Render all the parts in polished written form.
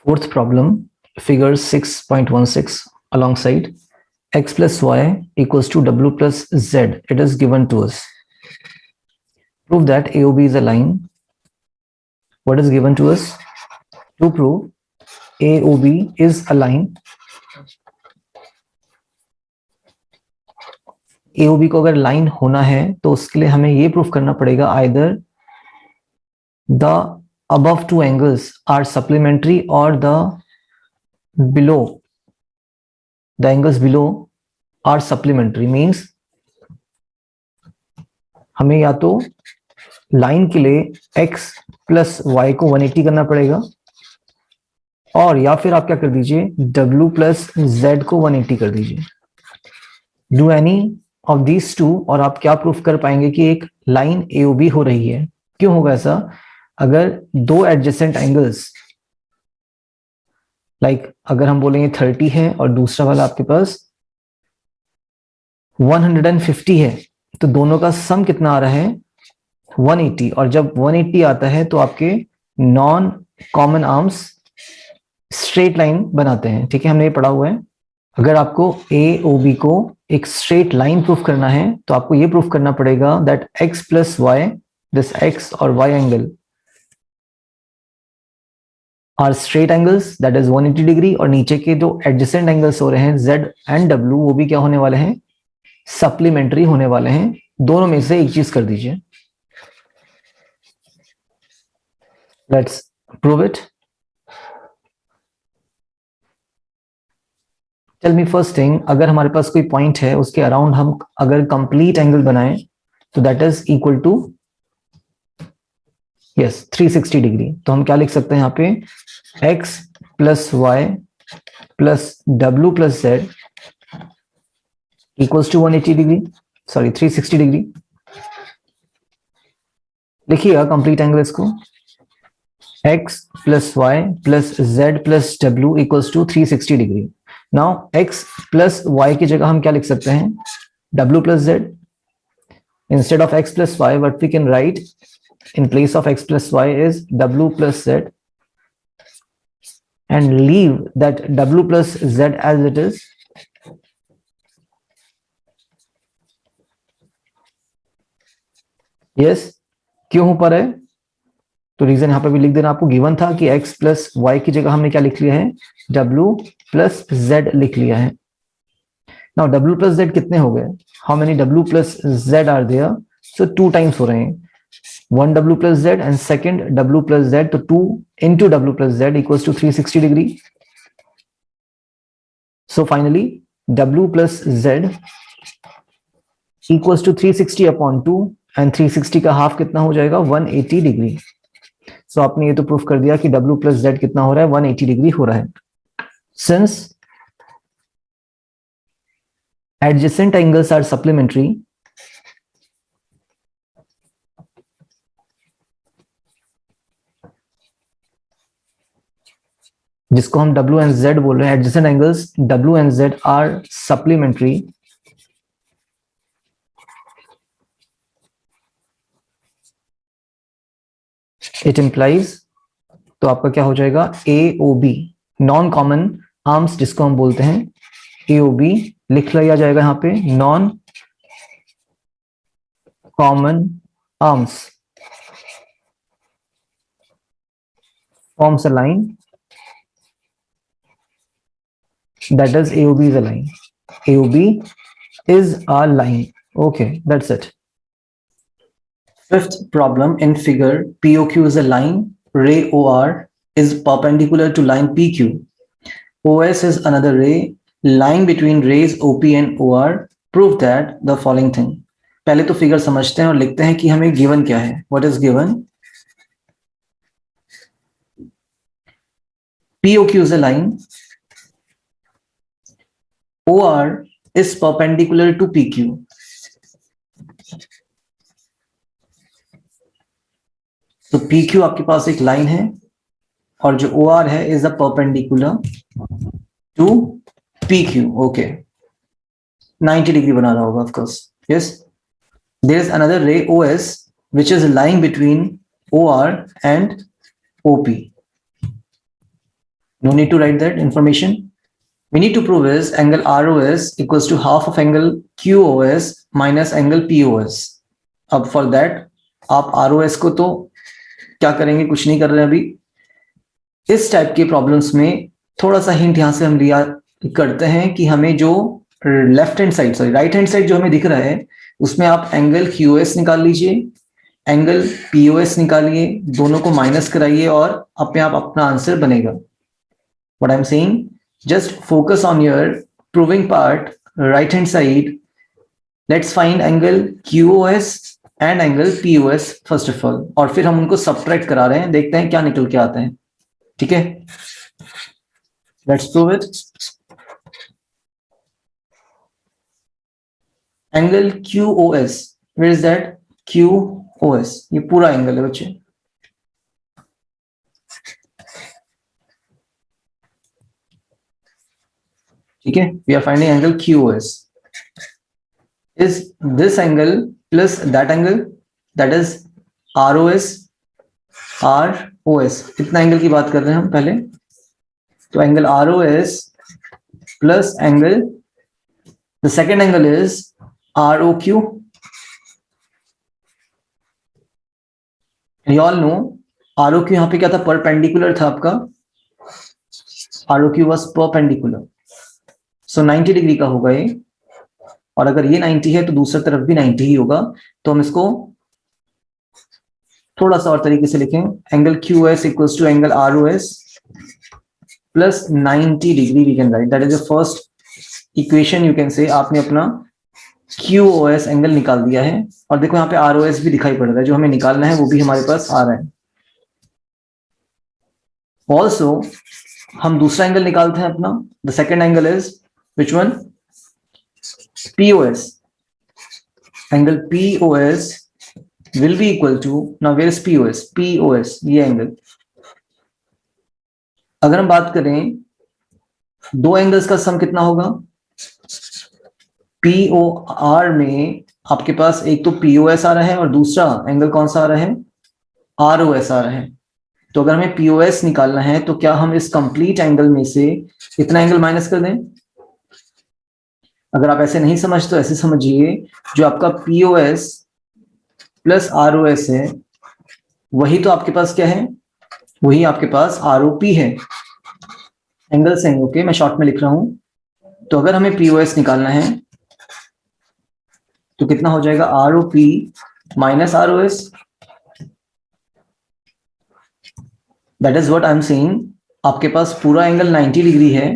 Fourth problem, figure 6.16 alongside x plus y equals to w plus z. It is given to us. Prove that AOB is a line. What is given to us? To prove AOB is a line. AOB को अगर line होना है तो उसके लिए हमें ये proof करना पड़ेगा either the above two angles are supplementary or the angles below are supplementary. Means हमें या तो लाइन के लिए x प्लस वाई को 180 करना पड़ेगा और या फिर आप क्या कर दीजिए w प्लस z को 180 कर दीजिए. Do any of these two और आप क्या प्रूफ कर पाएंगे कि एक लाइन AOB हो रही है. क्यों होगा ऐसा? अगर दो एडजेसेंट एंगल्स अगर हम बोलेंगे 30 है और दूसरा वाला आपके पास 150 है तो दोनों का सम कितना आ रहा है 180. और जब 180 आता है तो आपके non common arms straight line बनाते हैं. ठीक है, हमने ये पढ़ा हुआ है. अगर आपको AOB को एक स्ट्रेट लाइन प्रूफ करना है तो आपको ये प्रूफ करना पड़ेगा that x plus y, this x और y angle are straight angles, that is 180 degree. और नीचे के जो एडजेसेंट एंगल्स हो रहे हैं z एंड w वो भी क्या होने वाले हैं? सप्लीमेंट्री होने वाले हैं. दोनों में से एक चीज कर दीजिए. Let's prove it. Tell me first thing, अगर हमारे पास कोई पॉइंट है उसके अराउंड हम अगर कंप्लीट एंगल बनाएं तो that is equal to yes 360 degree. तो हम क्या लिख सकते हैं यहाँ पे x plus Y plus W plus Z equals to 180 degree, sorry 360 degree. लिखिएगा कंप्लीट एंगल इसको x plus Y plus Z plus W equals to 360 degree. Now x plus Y की जगह हम क्या लिख सकते हैं w plus z. Instead of x plus Y what we can right in place of x plus y is w plus z and leave that w plus z as it is. yes, क्यों ऊपर है? तो reason यहां पे भी लिख देना. आपको गिवन था कि x प्लस वाई की जगह हमने क्या लिख लिया है w प्लस z लिख लिया है. नाउ w प्लस z कितने हो गए? How many w plus z are there? So 2 times हो रहे हैं. 1 w plus z and second w plus z, तो 2 into w plus z equals to 360 degree. So finally w plus z equals to 360 upon 2 and 360 का half कितना हो जाएगा 180 degree. So आपने ये तो प्रूफ कर दिया कि w plus z कितना हो रहा है 180 डिग्री हो रहा है. Since adjacent angles are supplementary, जिसको हम W and Z बोल रहे हैं, adjacent angles W and Z are supplementary. It implies, तो आपका क्या हो जाएगा AOB, नॉन कॉमन आर्म्स जिसको हम बोलते हैं AOB लिख लिया जाएगा यहाँ पे. Non common arms forms a line. That is AOB is a line. AOB is a line. Okay, that's it. Fifth problem, in figure POQ is a line, ray OR is perpendicular to line PQ. OS is another ray, line between rays OP and OR. Prove that the following thing. पहले तो figure समझते हैं और लिखते हैं कि हमें given क्या है. What is given? POQ is a line, OR is perpendicular to PQ. तो PQ आपके पास एक लाइन है और जो OR है is a perpendicular to PQ. Okay, 90 degree बना रहा होगा of course. Yes, there is another ray OS which is lying between OR and OP. No need to write that information. We need to prove is angle ROS equals to half of angle QOS minus angle POS. अब for that आप ROS को तो क्या करेंगे, कुछ नहीं कर रहे हैं अभी. इस टाइप के प्रॉब्लम्स में थोड़ा सा हिंट यहां से हम लिया करते हैं कि हमें जो left hand side sorry right hand side जो हमें दिख रहा है उसमें आप एंगल QOS निकाल लीजिए, एंगल POS निकालिए, दोनों को माइनस कराइए और अपने आप अपना आंसर बनेगा. What I am saying, just focus on your proving part, right hand side. Let's find angle QOS and angle POS first of all, और फिर हम उनको subtract करा रहे हैं, देखते हैं क्या निकल के आते हैं. ठीक है, let's prove it. Angle QOS, where is that? QOS, ये पूरा एंगल है बच्चे. ठीक है, we are finding angle QOS. Is this angle plus that angle, that is ROS, ROS. कितना एंगल की बात कर रहे हैं हम पहले? तो angle ROS plus angle, the second angle is ROQ. You all know ROQ यहाँ पे क्या था? परपेंडिकुलर था आपका. ROQ was perpendicular. So 90 degree का होगा ये, और अगर ये 90 है तो दूसरी तरफ भी 90 ही होगा. तो हम इसको थोड़ा सा और तरीके से लिखें, angle QOS equals to angle ROS plus 90 degree we can write. That is the first equation you can say. आपने अपना QOS एंगल निकाल दिया है, और देखो यहाँ पे ROS भी दिखाई पड़ रहा है, जो हमें निकालना है वो भी हमारे पास आ रहा है. ऑल्सो हम दूसरा एंगल निकालते हैं अपना. The second angle is which one? POS. Angle POS will be equal to, now where is POS? POS ये एंगल. अगर हम बात करें दो एंगल्स का सम कितना होगा? POR में आपके पास एक तो POS आ रहा है और दूसरा एंगल कौन सा आ रहा है? ROS आ रहा है. तो अगर हमें POS निकालना है तो क्या हम इस कंप्लीट एंगल में से इतना एंगल माइनस कर दें? अगर आप ऐसे नहीं समझते तो ऐसे समझिए, जो आपका POS प्लस ROS है वही तो आपके पास क्या है? वही आपके पास ROP है. एंगल्स हैं, ओके, मैं शॉर्ट में लिख रहा हूं. तो अगर हमें POS निकालना है तो कितना हो जाएगा? ROP minus ROS. That is what I am saying. आपके पास पूरा एंगल 90 डिग्री है,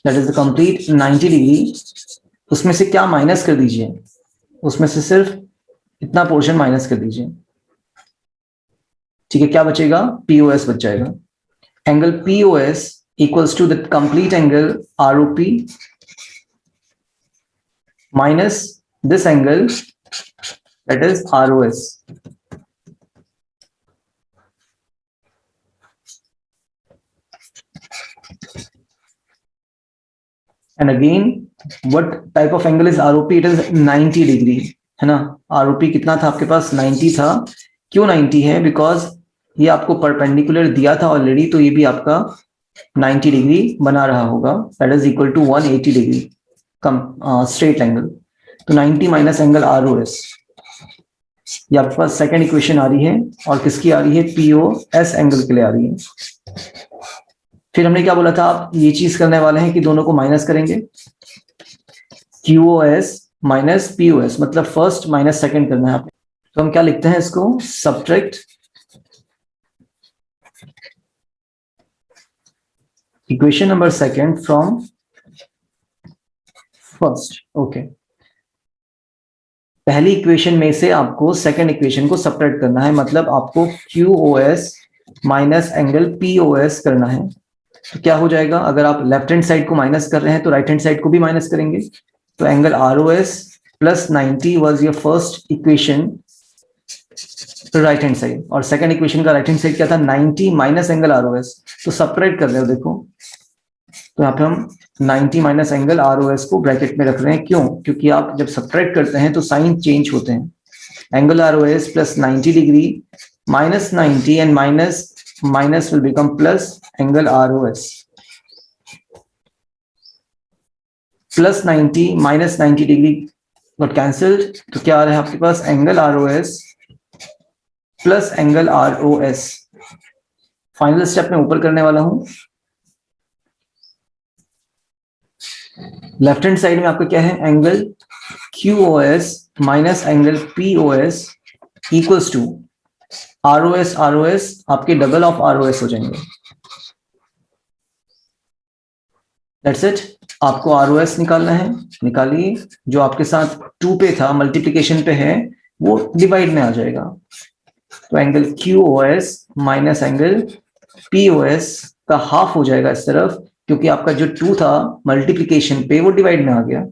that is the complete 90 degree. उसमें से क्या माइनस कर दीजिए? उसमें से सिर्फ इतना पोर्शन माइनस कर दीजिए. ठीक है, क्या बचेगा? POS बच जाएगा. Angle POS equals to the complete angle ROP minus this angle that is ROS. And again, what type of angle is ROP? It is 90 degree, है ना. ROP कितना था आपके पास? 90 था. क्यों 90 है? बिकॉज ये आपको परपेंडिकुलर दिया था ऑलरेडी, तो ये भी आपका 90 डिग्री बना रहा होगा. That is equal to 180 degree straight angle. तो 90 माइनस एंगल ROS, ये आपके पास सेकेंड इक्वेशन आ रही है. और किसकी आ रही है? POS एंगल के लिए आ रही है. फिर हमने क्या बोला था? आप ये चीज करने वाले हैं कि दोनों को माइनस करेंगे. QOS माइनस POS, मतलब फर्स्ट माइनस सेकंड करना है आपने. तो हम क्या लिखते हैं इसको? Subtract equation number second from first. Okay, पहली इक्वेशन में से आपको सेकंड इक्वेशन को सब्ट्रैक्ट करना है, मतलब आपको QOS माइनस एंगल POS करना है. तो क्या हो जाएगा? अगर आप लेफ्ट हैंड साइड को माइनस कर रहे हैं तो राइट हैंड साइड को भी माइनस करेंगे. तो angle ROS plus 90 was your first equation right hand side, और सेकंड इक्वेशन का राइट हैंड साइड क्या था? 90 माइनस एंगल ROS. तो सब्ट्रैक्ट कर रहे हो, देखो. तो यहाँ पे हम 90 माइनस एंगल ROS को ब्रैकेट में रख रहे हैं. क्यों? क्योंकि आप जब सब्ट्रैक्ट करते हैं तो साइन चेंज होते हैं. Angle ROS plus 90 degree minus 90 and minus minus will become plus angle ROS. Plus 90 minus 90 degree got cancelled, तो क्या आ रहा है आपके पास angle ROS plus angle ROS. Final step में ऊपर करने वाला हूं. लेफ्ट हैंड साइड में आपका क्या है, angle QOS minus angle POS equals to ROS आपके डबल ऑफ ROS हो जाएंगे. That's it. आपको ROS निकालना है, निकालिए. जो आपके साथ 2 पे था, मल्टीप्लिकेशन पे है, वो डिवाइड में आ जाएगा. तो angle QOS minus angle POS का हाफ हो जाएगा इस तरफ, क्योंकि आपका जो 2 था मल्टीप्लिकेशन पे वो डिवाइड में आ गया.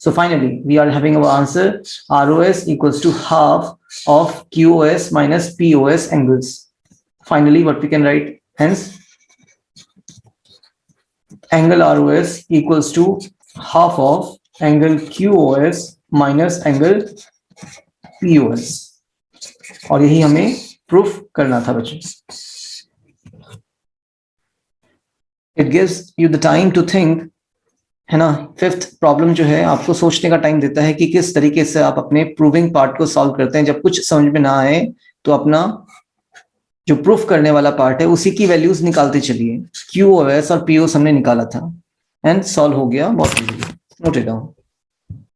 So finally, we are having our answer ROS equals to half of QOS minus POS angles. Finally, what we can write, hence, angle ROS equals to half of angle QOS minus angle POS. और यही हमें proof करना था बच्चों. It gives you the time to think, है ना. 5th problem जो है आपको सोचने का टाइम देता है कि किस तरीके से आप अपने प्रूविंग पार्ट को सॉल्व करते हैं. जब कुछ समझ में ना आए तो अपना जो प्रूफ करने वाला पार्ट है उसी की वैल्यूज निकालते चलिए. QOS और POS हमने निकाला था एंड सॉल्व हो गया बहुत इजीली. Note it down.